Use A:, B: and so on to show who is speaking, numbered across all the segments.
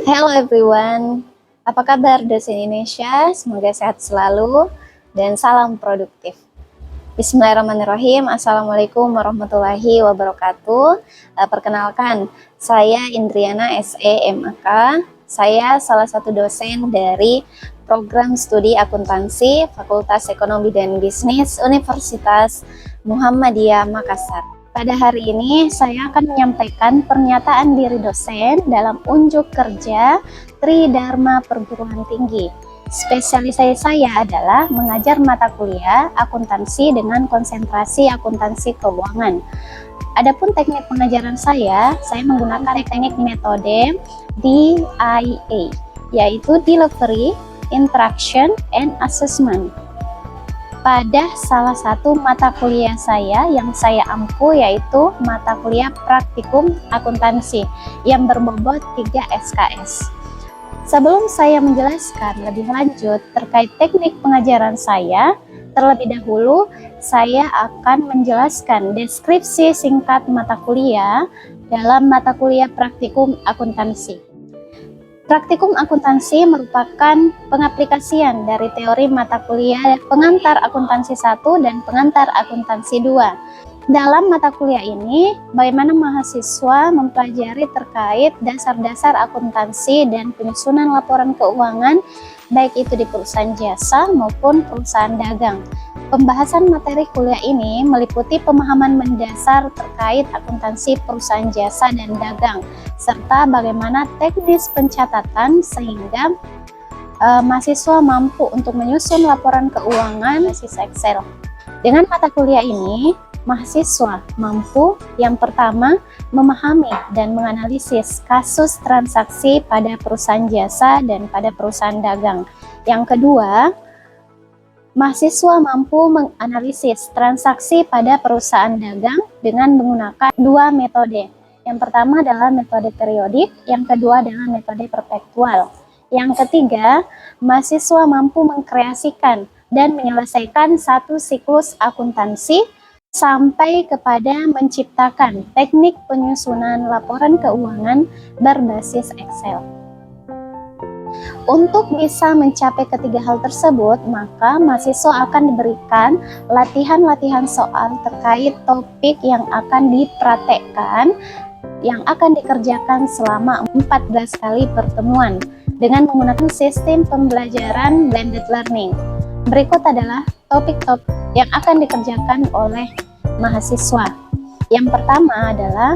A: Hello everyone, apa kabar dosen Indonesia? Semoga sehat selalu dan salam produktif. Bismillahirrahmanirrahim. Assalamualaikum warahmatullahi wabarakatuh. Perkenalkan, saya Indriana SE MAK. Saya salah satu dosen dari program studi akuntansi Fakultas Ekonomi dan Bisnis Universitas Muhammadiyah Makassar. Pada hari ini saya akan menyampaikan pernyataan diri dosen dalam unjuk kerja Tridharma Perguruan Tinggi. Spesialisasi saya adalah mengajar mata kuliah akuntansi dengan konsentrasi akuntansi keuangan. Adapun teknik pengajaran saya menggunakan teknik metode DIA, yaitu Delivery, Interaction, and Assessment. Pada salah satu mata kuliah saya yang saya ampu, yaitu mata kuliah praktikum akuntansi yang berbobot 3 SKS. Sebelum saya menjelaskan lebih lanjut terkait teknik pengajaran saya, terlebih dahulu saya akan menjelaskan deskripsi singkat mata kuliah dalam mata kuliah praktikum akuntansi. Praktikum akuntansi merupakan pengaplikasian dari teori mata kuliah pengantar akuntansi 1 dan pengantar akuntansi 2. Dalam mata kuliah ini, bagaimana mahasiswa mempelajari terkait dasar-dasar akuntansi dan penyusunan laporan keuangan, baik itu di perusahaan jasa maupun perusahaan dagang. Pembahasan materi kuliah ini meliputi pemahaman mendasar terkait akuntansi perusahaan jasa dan dagang, serta bagaimana teknis pencatatan sehingga mahasiswa mampu untuk menyusun laporan keuangan berbasis Excel. Dengan mata kuliah ini, mahasiswa mampu yang pertama memahami dan menganalisis kasus transaksi pada perusahaan jasa dan pada perusahaan dagang. Yang kedua, mahasiswa mampu menganalisis transaksi pada perusahaan dagang dengan menggunakan 2 metode. Yang pertama adalah metode periodik, yang kedua adalah metode perpetual. Yang ketiga, mahasiswa mampu mengkreasikan dan menyelesaikan satu siklus akuntansi sampai kepada menciptakan teknik penyusunan laporan keuangan berbasis Excel. Untuk bisa mencapai ketiga hal tersebut, maka mahasiswa akan diberikan latihan-latihan soal terkait topik yang akan dipraktekkan, yang akan dikerjakan selama 14 kali pertemuan dengan menggunakan sistem pembelajaran blended learning. Berikut adalah topik-topik yang akan dikerjakan oleh mahasiswa. Yang pertama adalah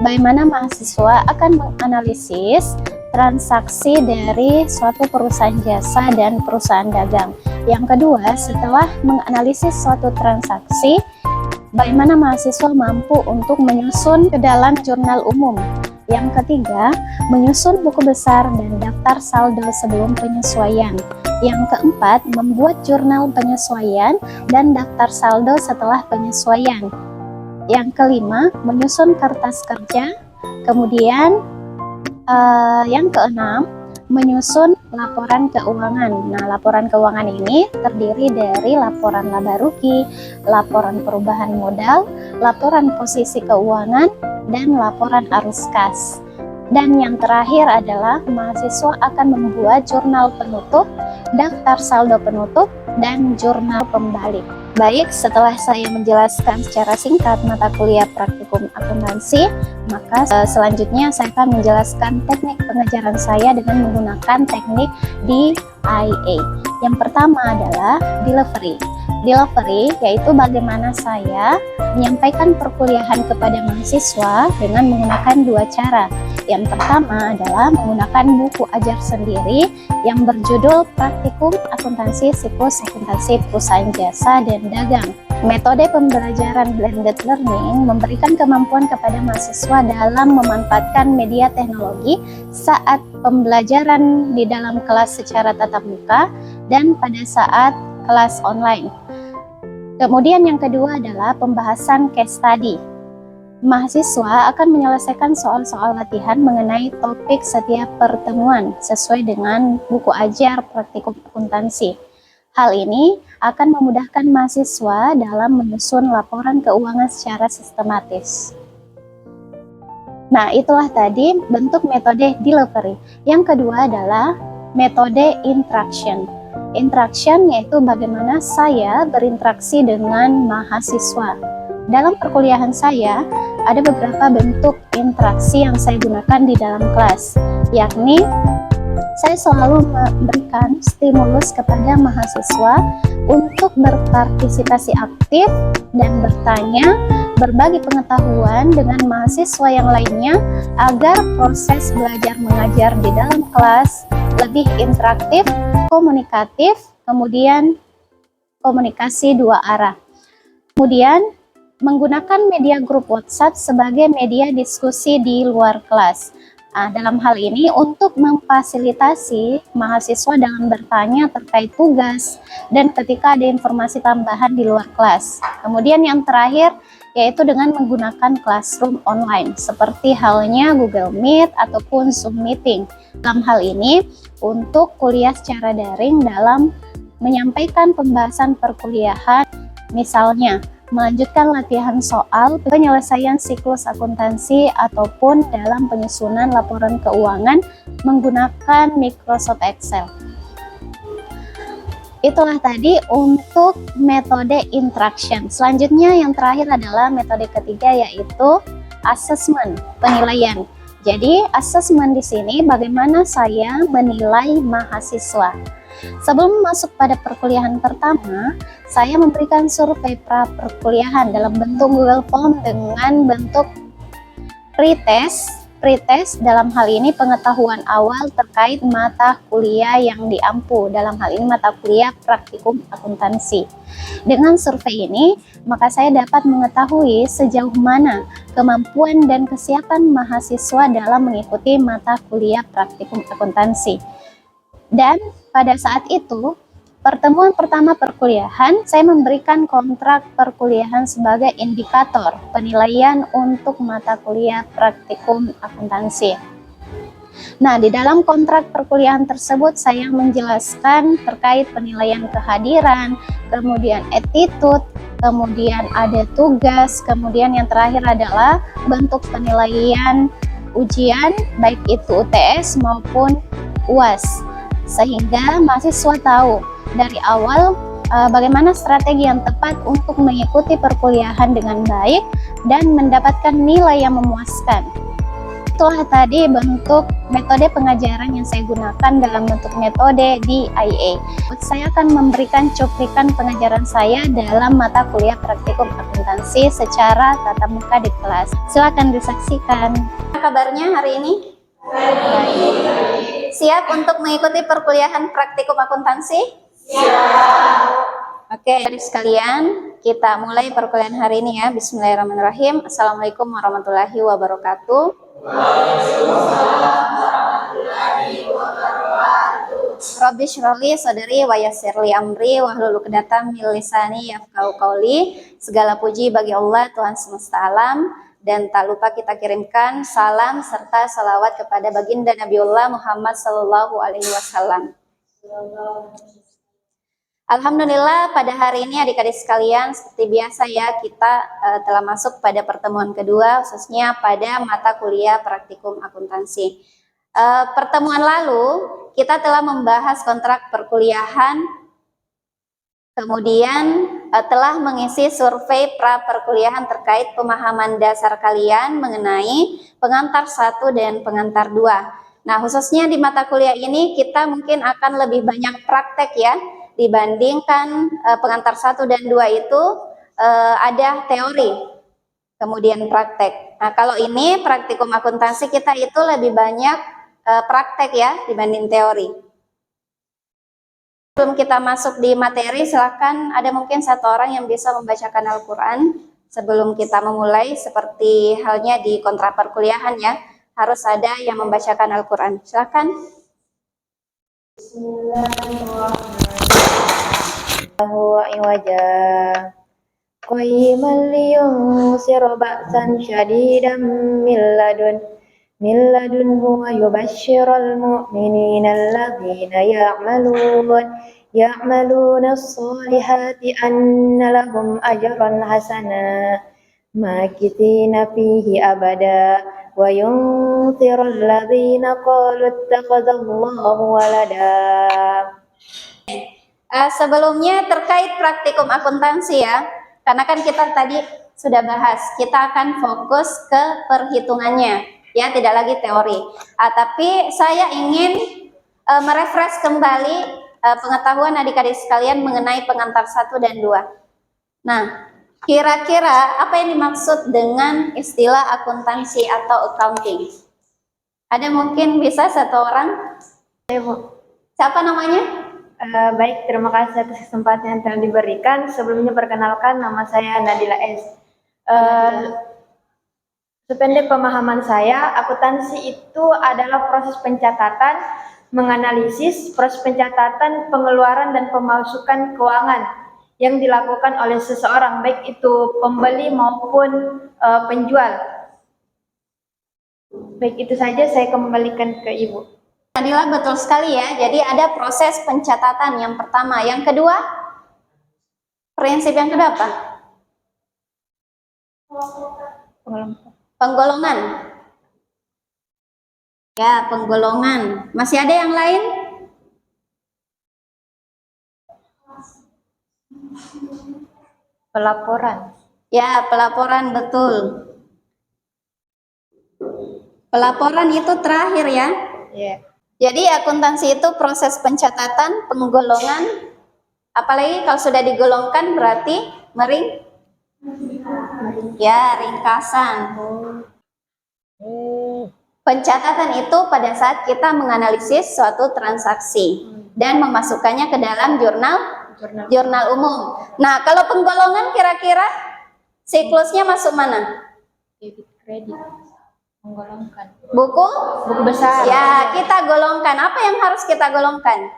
A: bagaimana mahasiswa akan menganalisis transaksi dari suatu perusahaan jasa dan perusahaan dagang. Yang kedua, setelah menganalisis suatu transaksi, bagaimana mahasiswa mampu untuk menyusun ke dalam jurnal umum. Yang ketiga, menyusun buku besar dan daftar saldo sebelum penyesuaian. Yang keempat, membuat jurnal penyesuaian dan daftar saldo setelah penyesuaian. Yang kelima, menyusun kertas kerja. Kemudian yang keenam, menyusun laporan keuangan. Nah, laporan keuangan ini terdiri dari laporan laba rugi, laporan perubahan modal, laporan posisi keuangan, dan laporan arus kas. Dan yang terakhir adalah mahasiswa akan membuat jurnal penutup, daftar saldo penutup, dan jurnal pembalik. Baik, setelah saya menjelaskan secara singkat mata kuliah praktikum akuntansi, maka selanjutnya saya akan menjelaskan teknik pengajaran saya dengan menggunakan teknik DIA. Yang pertama adalah delivery. Delivery yaitu bagaimana saya menyampaikan perkuliahan kepada mahasiswa dengan menggunakan 2 cara. Yang pertama adalah menggunakan buku ajar sendiri yang berjudul Praktikum Akuntansi Siklus Akuntansi Perusahaan Jasa dan Dagang. Metode pembelajaran blended learning memberikan kemampuan kepada mahasiswa dalam memanfaatkan media teknologi saat pembelajaran di dalam kelas secara tatap muka dan pada saat kelas online. Kemudian yang kedua adalah pembahasan case study. Mahasiswa akan menyelesaikan soal-soal latihan mengenai topik setiap pertemuan sesuai dengan buku ajar praktikum akuntansi. Hal ini akan memudahkan mahasiswa dalam menyusun laporan keuangan secara sistematis. Nah, itulah tadi bentuk metode delivery. Yang kedua adalah metode interaction. Interaction yaitu bagaimana saya berinteraksi dengan mahasiswa. Dalam perkuliahan saya, ada beberapa bentuk interaksi yang saya gunakan di dalam kelas, yakni saya selalu memberikan stimulus kepada mahasiswa untuk berpartisipasi aktif dan bertanya, berbagi pengetahuan dengan mahasiswa yang lainnya agar proses belajar mengajar di dalam kelas lebih interaktif, komunikatif, kemudian komunikasi dua arah. Kemudian menggunakan media grup WhatsApp sebagai media diskusi di luar kelas. Nah, dalam hal ini untuk memfasilitasi mahasiswa dalam bertanya terkait tugas dan ketika ada informasi tambahan di luar kelas. Kemudian yang terakhir yaitu dengan menggunakan classroom online seperti halnya Google Meet ataupun Zoom Meeting. Dalam hal ini untuk kuliah secara daring dalam menyampaikan pembahasan perkuliahan, misalnya melanjutkan latihan soal penyelesaian siklus akuntansi ataupun dalam penyusunan laporan keuangan menggunakan Microsoft Excel. Itulah tadi untuk metode interaction. Selanjutnya yang terakhir adalah metode ketiga yaitu assessment, penilaian. Jadi assessment di sini bagaimana saya menilai mahasiswa. Sebelum masuk pada perkuliahan pertama, saya memberikan survei pra perkuliahan dalam bentuk Google Form dengan bentuk pretest. Pretest dalam hal ini pengetahuan awal terkait mata kuliah yang diampu, dalam hal ini mata kuliah praktikum akuntansi. Dengan survei ini, maka saya dapat mengetahui sejauh mana kemampuan dan kesiapan mahasiswa dalam mengikuti mata kuliah praktikum akuntansi. Dan pada saat itu, pertemuan pertama perkuliahan, saya memberikan kontrak perkuliahan sebagai indikator penilaian untuk mata kuliah praktikum akuntansi. Nah, di dalam kontrak perkuliahan tersebut, saya menjelaskan terkait penilaian kehadiran, kemudian attitude, kemudian ada tugas, kemudian yang terakhir adalah bentuk penilaian ujian, baik itu UTS maupun UAS. Sehingga mahasiswa tahu dari awal bagaimana strategi yang tepat untuk mengikuti perkuliahan dengan baik dan mendapatkan nilai yang memuaskan. Itulah tadi bentuk metode pengajaran yang saya gunakan dalam bentuk metode DIA. Saya akan memberikan cuplikan pengajaran saya dalam mata kuliah praktikum akuntansi secara tatap muka di kelas. Silakan disaksikan. Apa kabarnya hari ini? Baik. Siap untuk mengikuti perkuliahan praktikum akuntansi? Siap. Oke, adik sekalian, kita mulai perkuliahan hari ini ya. Bismillahirrahmanirrahim. Assalamualaikum warahmatullahi wabarakatuh. Waalaikumsalam warahmatullahi wabarakatuh. Rabbi syrahli sadri wa yassirli amri wahlul 'uqdatam min lisani yafqahu qauli. Segala puji bagi Allah Tuhan semesta alam. Dan tak lupa kita kirimkan salam serta salawat kepada baginda Nabiullah Muhammad Sallallahu Alaihi Wasallam. Alhamdulillah pada hari ini adik-adik sekalian seperti biasa ya kita telah masuk pada pertemuan kedua khususnya pada mata kuliah praktikum akuntansi. Pertemuan lalu kita telah membahas kontrak perkuliahan, kemudian telah mengisi survei pra perkuliahan terkait pemahaman dasar kalian mengenai pengantar 1 dan pengantar 2. Nah, khususnya di mata kuliah ini kita mungkin akan lebih banyak praktek ya, dibandingkan pengantar 1 dan 2 itu ada teori, kemudian praktek. Nah, kalau ini praktikum akuntansi kita itu lebih banyak praktek ya dibanding teori. Sebelum kita masuk di materi, silakan ada mungkin satu orang yang bisa membacakan Al-Quran sebelum kita memulai, seperti halnya di kontrak perkuliahan ya, harus ada yang membacakan Al-Quran. Silakan.
B: Bismillahirrahmanirrahim. Qayyiman liyunzira ba'san syadidan min ladunhu wa yubashshiral mu'minina alladhina ya'maluna as-solihati anna lahum ajran hasana makithina fihi abada وينذر الذين قالوا اتخذ الله ولدا.
A: Sebelumnya terkait praktikum akuntansi ya, karena kan kita tadi sudah bahas, kita akan fokus ke perhitungannya, ya tidak lagi teori. Tapi saya ingin merefresh kembali pengetahuan adik-adik sekalian mengenai pengantar 1 dan 2. Nah, kira-kira apa yang dimaksud dengan istilah akuntansi atau accounting? Ada mungkin bisa satu orang? Siapa namanya?
B: Baik, terima kasih atas kesempatan yang telah diberikan. Sebelumnya perkenalkan, nama saya Nadila S. Sependek pemahaman saya, akuntansi itu adalah proses pencatatan, menganalisis, proses pencatatan, pengeluaran dan pemasukan keuangan yang dilakukan oleh seseorang, baik itu pembeli maupun penjual. Baik, itu saja, saya kembalikan ke Ibu.
A: Nadila, betul sekali ya. Jadi ada proses pencatatan yang pertama. Yang kedua, prinsip yang kedua apa? Penggolongan. Ya, penggolongan. Masih ada yang lain?
B: Pelaporan.
A: Ya, pelaporan, betul. Pelaporan itu terakhir ya.
B: Yeah.
A: Jadi akuntansi itu proses pencatatan, penggolongan, apalagi kalau sudah digolongkan berarti ya, ringkasan. Pencatatan itu pada saat kita menganalisis suatu transaksi dan memasukkannya ke dalam jurnal umum. Nah, kalau penggolongan kira-kira siklusnya masuk mana?
B: Debit kredit. Menggolongkan.
A: Buku
B: besar.
A: Ya, kita golongkan. Apa yang harus kita golongkan?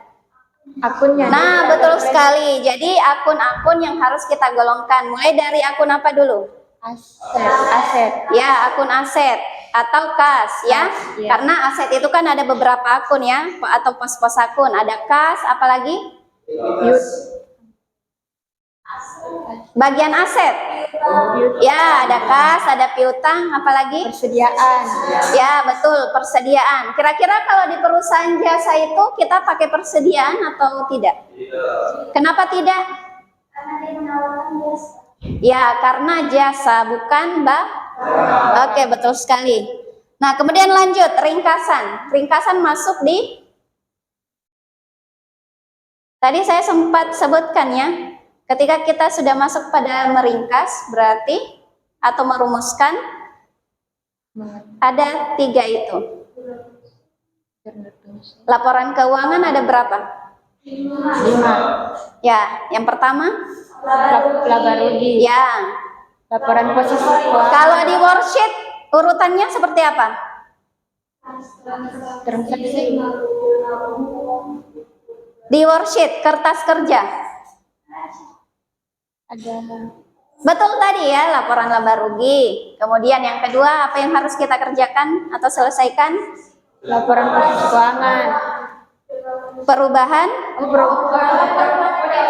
B: Akunnya.
A: Nah, betul sekali. Jadi akun-akun yang harus kita golongkan. Mulai dari akun apa dulu?
B: Aset.
A: Ya, akun aset atau kas ya.
B: Ya.
A: Karena aset itu kan ada beberapa akun ya, atau pos-pos akun. Ada kas, apalagi? Bagian aset. Ya, ada kas, ada piutang, apalagi?
B: Persediaan.
A: Ya, betul, persediaan. Kira-kira kalau di perusahaan jasa itu kita pakai persediaan atau tidak? Kenapa tidak? Karena dia menawarkan jasa. Ya, karena jasa, bukan Oke, betul sekali. Nah, kemudian lanjut, ringkasan. Ringkasan masuk di... Tadi saya sempat sebutkan ya, ketika kita sudah masuk pada meringkas, berarti atau merumuskan, ada 3 itu. Laporan keuangan ada berapa?
B: 5.
A: Ya, yang pertama?
B: Laba rugi.
A: Ya.
B: Laporan posisi keuangan.
A: Kalau di worksheet, urutannya seperti apa?
B: Transaksi.
A: Di worksheet, kertas kerja.
B: Ada.
A: Betul tadi ya, laporan laba rugi. Kemudian yang kedua, apa yang harus kita kerjakan atau selesaikan?
B: Laporan posisi keuangan.
A: Perubahan?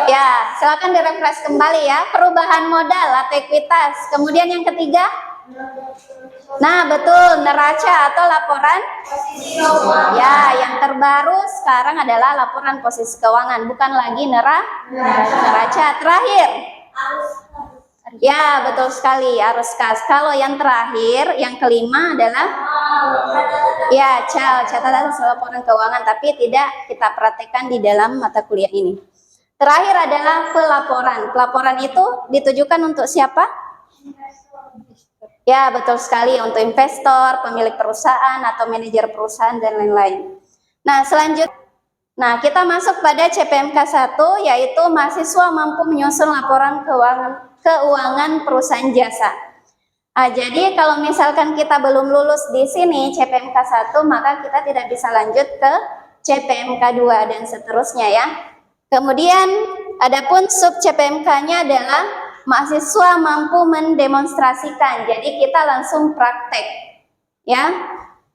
A: Ya, silakan direfresh kembali ya. Perubahan modal atau ekuitas. Kemudian yang ketiga? Nah, betul, neraca atau laporan? Ya, yang terbaru sekarang adalah laporan posisi keuangan, bukan lagi neraca. Terakhir? Ya, betul sekali, arus kas. Kalau yang terakhir, yang kelima adalah ya, catatan laporan keuangan, tapi tidak kita praktekkan di dalam mata kuliah ini. Terakhir adalah pelaporan. Pelaporan itu ditujukan untuk siapa? Ya, betul sekali, untuk investor, pemilik perusahaan atau manajer perusahaan dan lain-lain. Nah, selanjutnya, kita masuk pada CPMK 1, yaitu mahasiswa mampu menyusun laporan keuangan perusahaan jasa. Jadi kalau misalkan kita belum lulus di sini CPMK 1, maka kita tidak bisa lanjut ke CPMK 2 dan seterusnya ya. Kemudian adapun sub CPMK-nya adalah mahasiswa mampu mendemonstrasikan. Jadi kita langsung praktek ya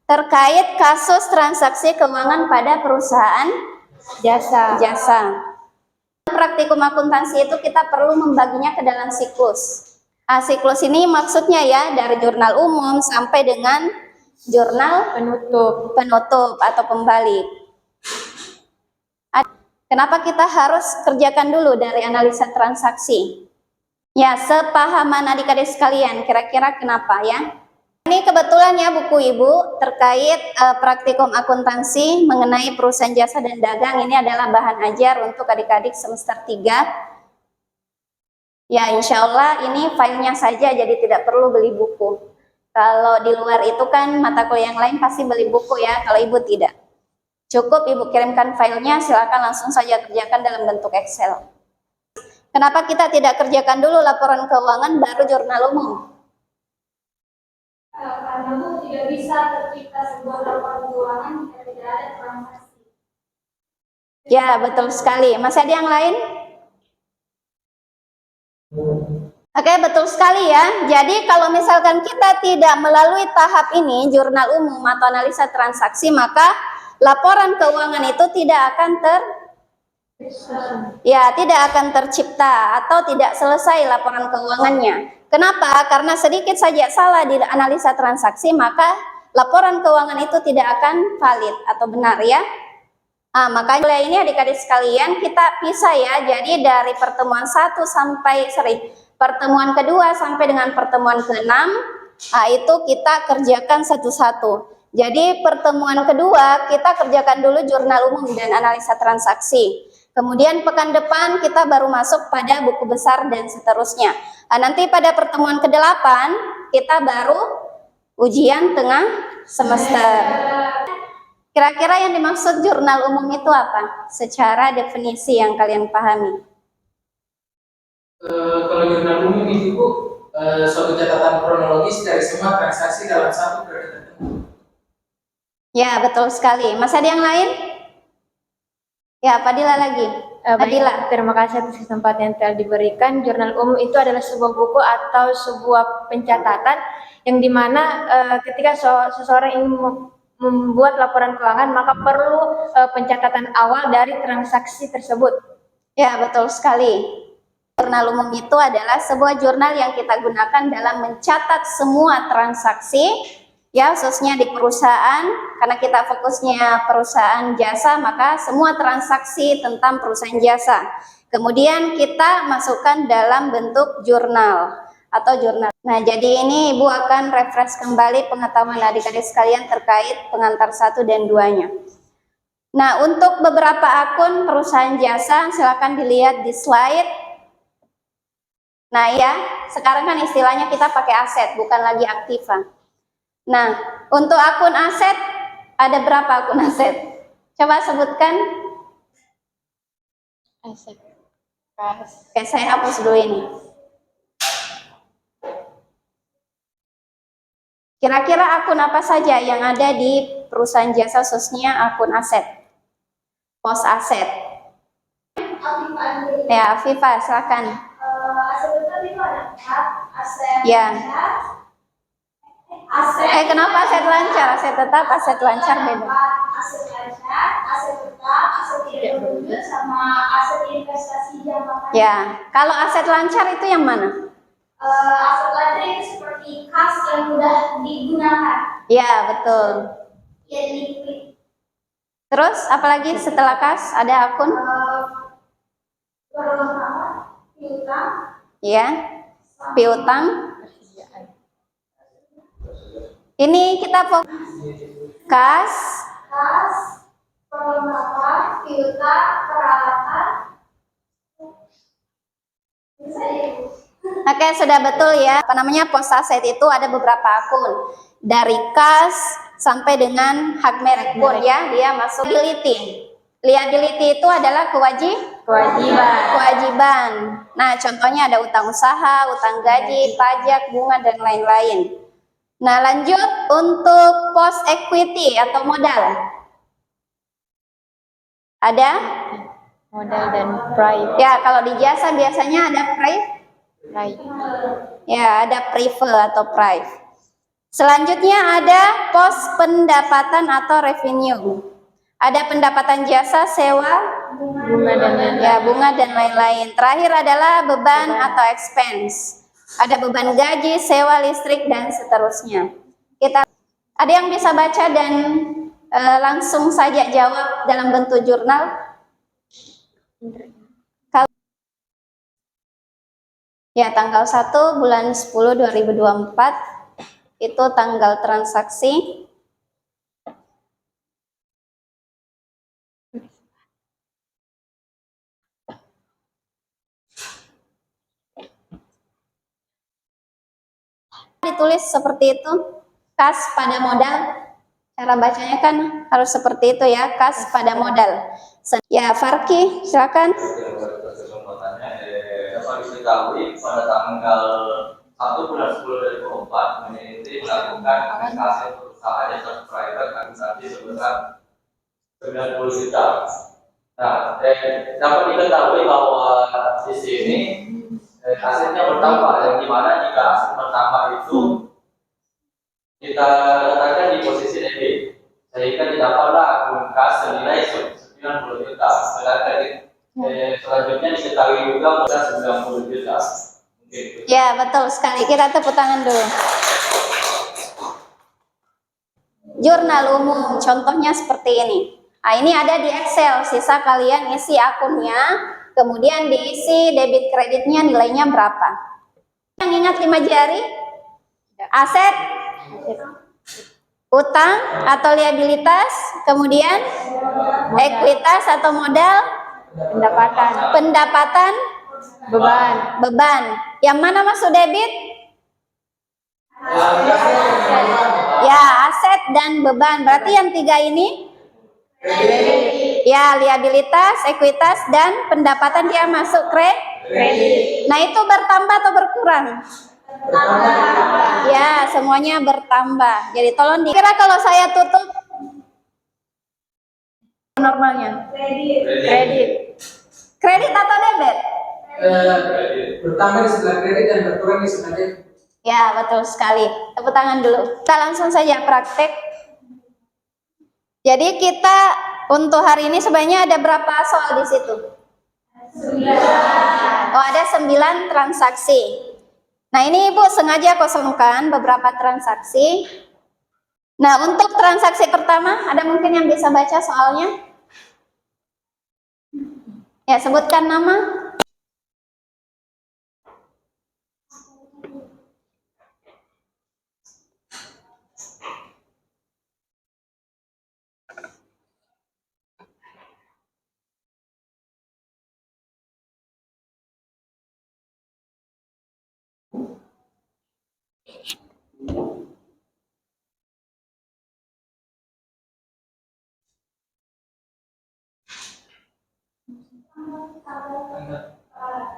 A: terkait kasus transaksi keuangan pada perusahaan jasa. Praktikum akuntansi itu kita perlu membaginya ke dalam siklus. Siklus ini maksudnya ya dari jurnal umum sampai dengan jurnal penutup atau pembalik. Kenapa kita harus kerjakan dulu dari analisa transaksi? Ya, sepahaman adik-adik sekalian, kira-kira kenapa ya? Ini kebetulan ya buku ibu terkait praktikum akuntansi mengenai perusahaan jasa dan dagang. Ini adalah bahan ajar untuk adik-adik semester 3. Ya, insya Allah ini filenya saja, jadi tidak perlu beli buku. Kalau di luar itu kan mata kuliah yang lain pasti beli buku ya, kalau ibu tidak. Cukup ibu kirimkan filenya, silakan langsung saja kerjakan dalam bentuk Excel. Kenapa kita tidak kerjakan dulu laporan keuangan baru jurnal umum?
C: Karena Bu tidak bisa tercipta sebuah laporan keuangan jika tidak ada transaksi.
A: Ya, betul sekali. Masih ada yang lain? Oke, betul sekali ya. Jadi kalau misalkan kita tidak melalui tahap ini, jurnal umum atau analisa transaksi, maka laporan keuangan itu tidak akan tidak akan tercipta atau tidak selesai laporan keuangannya. Kenapa? Karena sedikit saja salah di analisa transaksi, maka laporan keuangan itu tidak akan valid atau benar ya. Makanya ini adik-adik sekalian kita pisah ya. Jadi dari pertemuan pertemuan kedua sampai dengan pertemuan ke-6, itu kita kerjakan satu-satu. Jadi pertemuan kedua kita kerjakan dulu jurnal umum dan analisa transaksi. Kemudian pekan depan kita baru masuk pada buku besar dan seterusnya. Nanti pada pertemuan ke-8 kita baru ujian tengah semester. Kira-kira yang dimaksud jurnal umum itu apa? Secara definisi yang kalian pahami.
D: Kalau jurnal umum itu Bu, suatu catatan kronologis dari semua transaksi dalam satu periode tertentu.
A: Ya, betul sekali. Masih ada yang lain? Ya, Fadila lagi. Fadila.
B: Terima kasih atas kesempatan yang telah diberikan. Jurnal umum itu adalah sebuah buku atau sebuah pencatatan yang dimana ketika seseorang ingin membuat laporan keuangan, maka perlu pencatatan awal dari transaksi tersebut.
A: Ya, betul sekali. Jurnal umum itu adalah sebuah jurnal yang kita gunakan dalam mencatat semua transaksi, ya khususnya di perusahaan, karena kita fokusnya perusahaan jasa, maka semua transaksi tentang perusahaan jasa. Kemudian kita masukkan dalam bentuk jurnal atau jurnal. Nah, jadi ini Ibu akan refresh kembali pengetahuan adik-adik sekalian terkait pengantar 1 dan 2-nya. Nah, untuk beberapa akun perusahaan jasa, silakan dilihat di slide. Nah ya, sekarang kan istilahnya kita pakai aset, bukan lagi aktiva. Nah, untuk akun aset, ada berapa akun aset? Coba sebutkan.
B: Aset.
A: Oke, saya hapus dulu ini. Kira-kira akun apa saja yang ada di perusahaan jasa khususnya akun aset? Pos aset. Ya, Afifa, silakan.
C: Aset tetap itu ada 4, aset
A: Ya.
C: lancar, aset
A: Kenapa aset lancar? Aset tetap, aset lancar beda.
C: aset lancar, aset tetap, aset tidak berwujud, sama aset investasi jangka panjang.
A: Ya, kalau aset lancar itu yang mana?
C: Aset lancar itu seperti kas yang mudah digunakan,
A: Ya, betul.
C: ya liquid.
A: Terus, apalagi setelah kas ada akun?
C: Perlengkapan, piutang,
A: Ya, piutang. Ini kita fokus kas.
C: kas, perlengkapan, piutang, peralatan. Bisa ya, Bu?
A: Oke, sudah betul ya. Apa namanya, pos aset itu ada beberapa akun. Dari kas sampai dengan hak merek pun ya, dia masuk liability. Liability itu adalah kewajiban. Nah, contohnya ada utang usaha, utang gaji, pajak, bunga, dan lain-lain. Nah, lanjut untuk pos equity atau modal. Ada?
B: Modal dan private.
A: Ya, kalau di jasa biasanya ada Ya, ada prive atau prive. Selanjutnya ada pos pendapatan atau revenue. Ada pendapatan jasa, sewa, bunga dan lain-lain. Terakhir adalah beban atau expense. Ada beban gaji, sewa listrik dan seterusnya. Ada yang bisa baca dan langsung saja jawab dalam bentuk jurnal? Ya, tanggal 1 bulan 10 2024 itu tanggal transaksi. Ditulis seperti itu, kas pada modal. Cara bacanya kan harus seperti itu ya, kas pada modal. Ya, Farki, silakan.
E: Dapat diketahui pada tanggal 1 bulan 10 2024 Meniti melakukan investasi perusahaan jasa private administrasi sebesar 90 juta. Nah, dapat diketahui bahwa di sini asetnya bertambah, yang dimana jika aset bertambah itu kita letakkan di posisi debit, sehingga didapatlah akun kas senilai 90 juta. Sedangkan selanjutnya diketahui juga modal 90 juta. Mungkin.
A: Ya, betul sekali. Kita tepuk tangan dulu. Jurnal umum, contohnya seperti ini. Nah, ini ada di Excel, sisa kalian isi akunnya, kemudian diisi debit kreditnya nilainya berapa. Yang ingat 5 jari? Aset, utang atau liabilitas, kemudian ekuitas atau modal, pendapatan, beban. Yang mana masuk debit? Ya, aset dan beban. Berarti yang 3 ini? Ya, liabilitas, ekuitas, dan pendapatan dia masuk kredit. Nah, itu bertambah atau berkurang? Ya, semuanya bertambah. Jadi tolong dikira kalau saya tutup normalnya. Kredit atau debit?
D: Bertambah di sebelah kredit dan berkurang di sebelah debit.
A: Ya, betul sekali. Tepuk tangan dulu. Kita langsung saja praktek. Jadi kita untuk hari ini sebenarnya ada berapa soal di situ? 9. Oh, ada 9 transaksi. Nah, ini Ibu sengaja kosongkan beberapa transaksi. Nah, untuk transaksi pertama, ada mungkin yang bisa baca soalnya? Ya, sebutkan nama.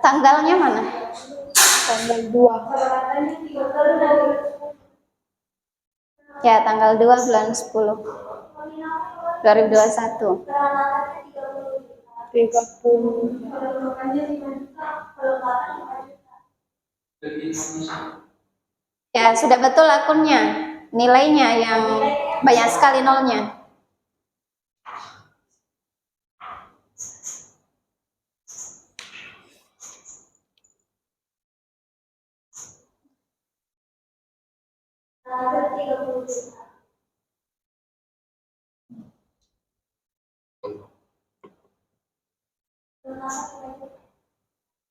A: Tanggalnya mana?
B: Tanggal 2.
A: Ya, tanggal 2 bulan 10 2021.
B: 30.
A: Ya, sudah betul akunnya. Nilainya yang banyak sekali nolnya.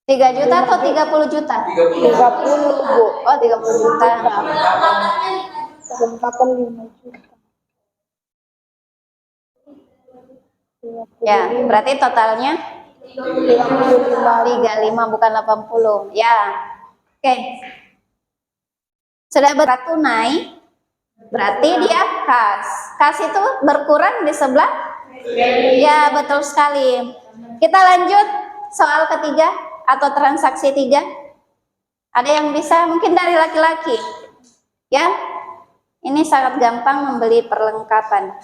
A: Tiga juta atau 30 juta?
B: 30, Bu.
A: Oh, 30 juta.
B: Kelengkapan 5 juta.
A: Ya, berarti totalnya 35 bukan 80. Ya. Oke. Sudah tunai, berarti dia kas. Kas itu berkurang di sebelah? Ya, betul sekali. Kita lanjut soal ketiga atau transaksi 3. Ada yang bisa mungkin dari laki-laki? Ya. Ini sangat gampang membeli perlengkapan.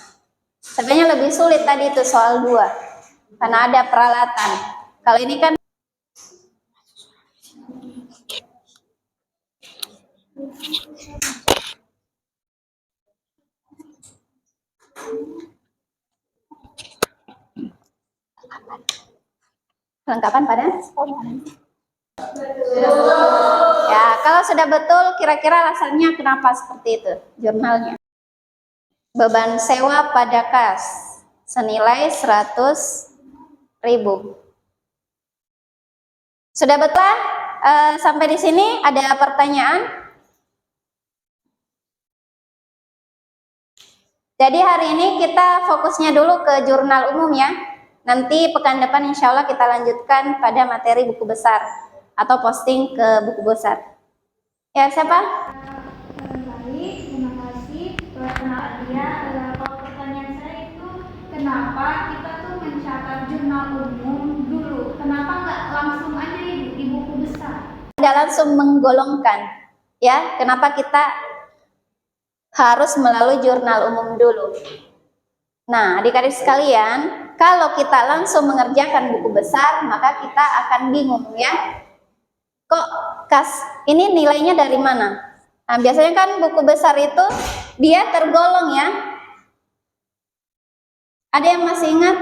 A: Sebenarnya lebih sulit tadi itu soal 2. Karena ada peralatan. Kalau ini kan kelengkapan pada ya, kalau sudah betul kira-kira alasannya kenapa seperti itu jurnalnya. beban sewa pada kas senilai 100.000. Sudah betul? Sampai di sini ada pertanyaan? Jadi hari ini kita fokusnya dulu ke jurnal umum ya. Nanti pekan depan insya Allah kita lanjutkan pada materi buku besar atau posting ke buku besar. Ya, siapa?
C: Baik, terima kasih. Perkenalkan dia. Kalau pertanyaan saya itu, kenapa kita tuh mencatat jurnal umum dulu? Kenapa nggak langsung aja di buku besar?
A: Tidak langsung menggolongkan. Ya, kenapa kita harus melalui jurnal umum dulu? Nah, adik-adik sekalian, kalau kita langsung mengerjakan buku besar, maka kita akan bingung ya. Kok kas ini nilainya dari mana? Nah, biasanya kan buku besar itu dia tergolong ya. Ada yang masih ingat?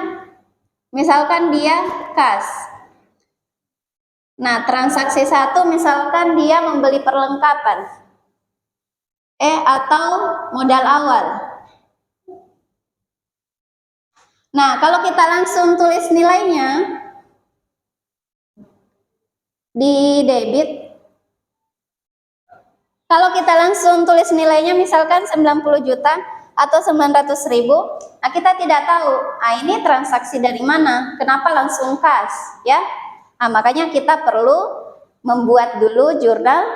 A: Misalkan dia kas. Nah, transaksi 1 misalkan dia membeli perlengkapan. Atau modal awal. Nah, kalau kita langsung tulis nilainya di debit, kalau kita langsung tulis nilainya misalkan 90 juta atau 900.000, nah kita tidak tahu, ini transaksi dari mana, kenapa langsung kas, ya? Nah, makanya kita perlu membuat dulu jurnal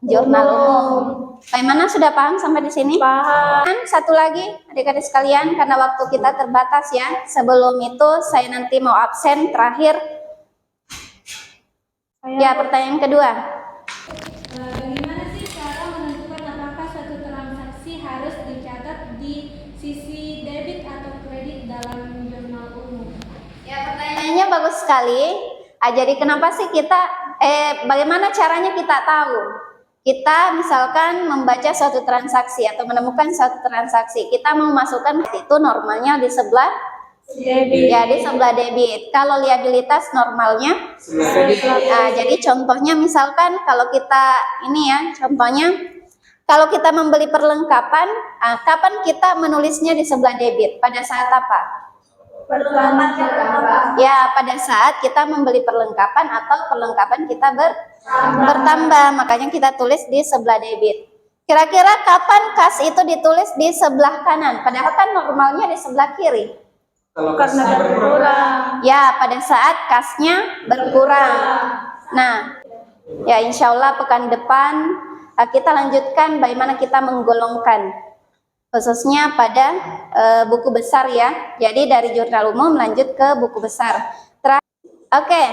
A: umum. Bagaimana, sudah paham sampai di sini? Paham. Dan satu lagi adik-adik sekalian, karena waktu kita terbatas ya. Sebelum itu saya nanti mau absen terakhir. Ya, pertanyaan kedua.
F: Bagaimana sih cara menentukan apakah suatu transaksi harus dicatat di sisi debit atau kredit dalam jurnal umum?
A: Ya, pertanyaannya bagus sekali. Jadi kenapa sih kita bagaimana caranya kita tahu? Kita misalkan membaca suatu transaksi atau menemukan suatu transaksi, kita mau masukkan itu normalnya di sebelah debit. Ya, di sebelah debit. Kalau liabilitas normalnya jadi contohnya misalkan kalau kita ini ya, contohnya kalau kita membeli perlengkapan, kapan kita menulisnya di sebelah debit? Pada saat apa? Ya, pada saat kita membeli perlengkapan atau perlengkapan kita bertambah, makanya kita tulis di sebelah debit. Kira-kira kapan kas itu ditulis di sebelah kanan? Padahal kan normalnya di sebelah kiri.
D: Kalau kasnya berkurang.
A: Ya, pada saat kasnya berkurang. Nah, ya insya Allah pekan depan kita lanjutkan bagaimana kita menggolongkan, khususnya pada buku besar ya. Jadi dari jurnal umum lanjut ke buku besar. Oke,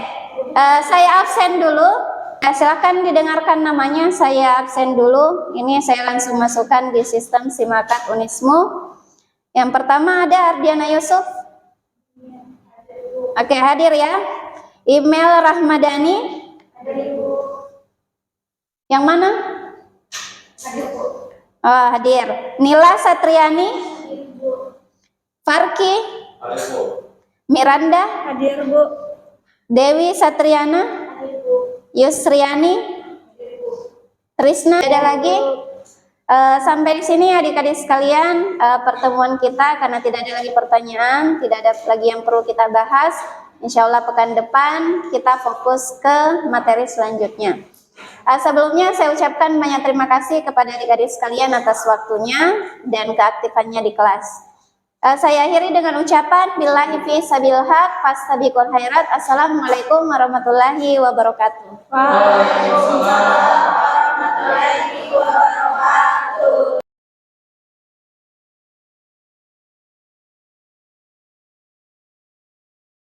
A: saya absen dulu. Silakan didengarkan namanya. Saya absen dulu. Ini saya langsung masukkan di sistem Simakat Unismu. Yang pertama ada Ardiana Yusuf. Oke, hadir ya. Email Rahmadani. Yang mana? Oh, hadir. Nila Satriani. Farki. Miranda.
B: Hadir, Bu.
A: Dewi Satriana. Yusriani. Trisna. Ada lagi? Sampai di sini adik-adik sekalian pertemuan kita, karena tidak ada lagi pertanyaan, tidak ada lagi yang perlu kita bahas. Insya Allah pekan depan kita fokus ke materi selanjutnya. Sebelumnya saya ucapkan banyak terima kasih kepada adik-adik sekalian atas waktunya dan keaktifannya di kelas. Saya akhiri dengan ucapan billahi fi sabil haq fastabiqul khairat. Assalamualaikum warahmatullahi wabarakatuh.
D: Waalaikumsalam.